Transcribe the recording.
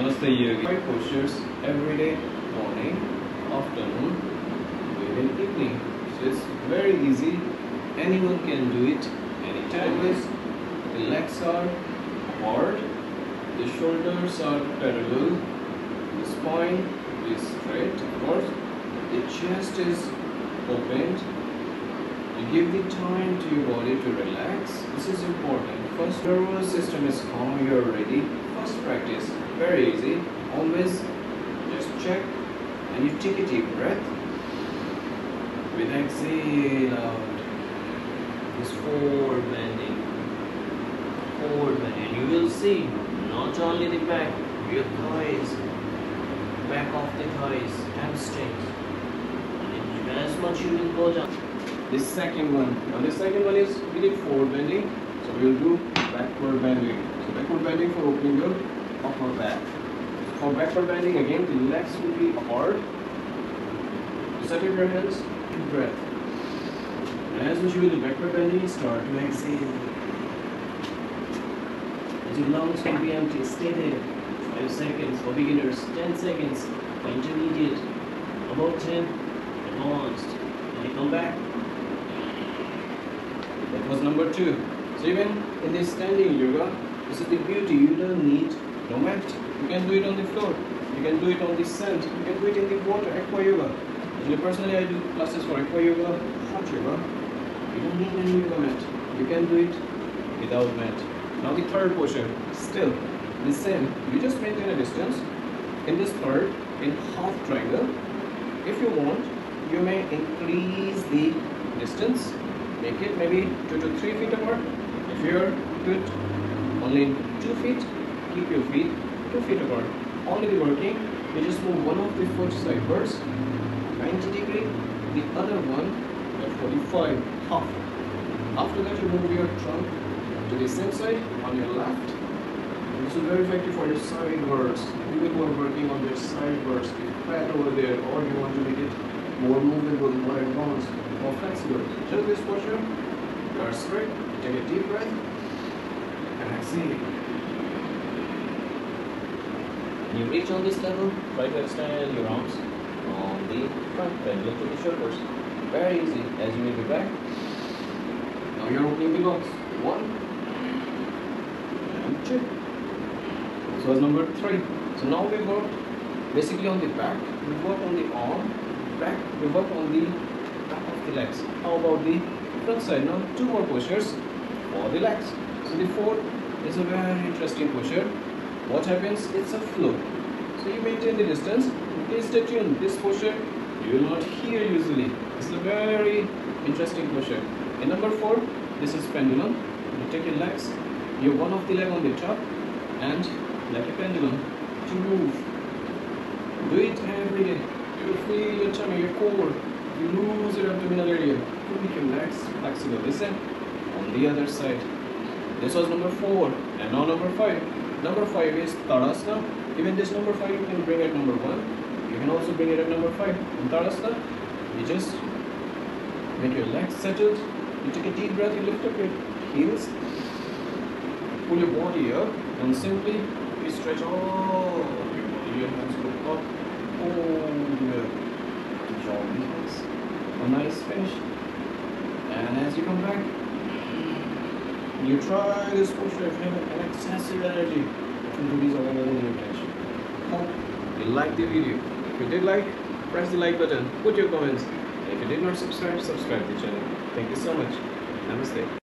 Namaste Yogi. 5 postures every day, morning, afternoon, even evening. So it's very easy. Anyone can do it anytime. The legs are apart, the shoulders are parallel, the spine is straight, of course, the chest is opened. You give the time to your body to relax. This is important. First, your nervous system is calm, you are ready. First practice, very easy. Always just check and you take a deep breath. With exhale out. This forward bending. And you will see not only the back, your thighs, back of the thighs, hamstrings. And as much you will go down. This second one. Now the second one is we did forward bending, so we will do backward bending. So backward bending for opening your upper back. For backward bending again, the legs will be apart. Set up your hands, deep breath. And as we do the backward bending, start to exhale. As your lungs will be empty, stay there. 5 seconds for beginners, 10 seconds for intermediate, about 10 advanced. And you come back. That was number 2. So even in this standing yoga, this is the beauty. You don't need no mat. You can do it on the floor. You can do it on the sand. You can do it in the water. Aqua yoga. Actually, personally, I do classes for aqua yoga, hot yoga. You don't need any yoga mat. You can do it without mat. Now the third posture, still the same. You just maintain a distance. In this third, in half triangle, if you want, you may increase the distance. Make it maybe 2 to 3 feet apart. If you're good only in 2 feet, keep your feet 2 feet apart. Only working, you just move one of the foot sideways, 90 degree, the other one at 45, half. After that, you move your trunk to the same side on your left. And this is very effective for your sideways. People who are working on their sideways, the fat over there, or you want to make it more movable, more advanced, more flexible. Just this posture, you are straight, take a deep breath, and exhale. When you reach on this level, try to extend your arms on the front and lift the shoulders. Very easy. As you move it back, now you're opening the lungs. 1 and 2. This was number 3. So now we work basically on the back, we work on the arm, back, we work on the back of the legs. How about the front side? Now 2 more postures for the legs. So the fourth is a very interesting posture. What happens? It's a flow. So you maintain the distance. Please stay tuned. This posture you will not hear usually. It's a very interesting posture. In number 4, this is pendulum. You take your legs, you have one of the leg on the top, and like a pendulum to move. Do it every day. You feel your tummy, your core. You lose your abdominal area. You make your legs flexible. Listen on the other side. This was number 4, and now number 5. Number 5 is Tadasana. Even this number 5 you can bring at number 1. You can also bring it at number 5. In Tadasana, you just make your legs settled. You take a deep breath, you lift up your heels, pull your body up, and simply you stretch all your body. Your hands go up, over, nice. A nice finish. And as you come back, you try this posture if you have an excessive energy to release all your tension. Hope you like the video. If you did like, press the like button, put your comments. And if you did not subscribe, subscribe to the channel. Thank you so much. Namaste.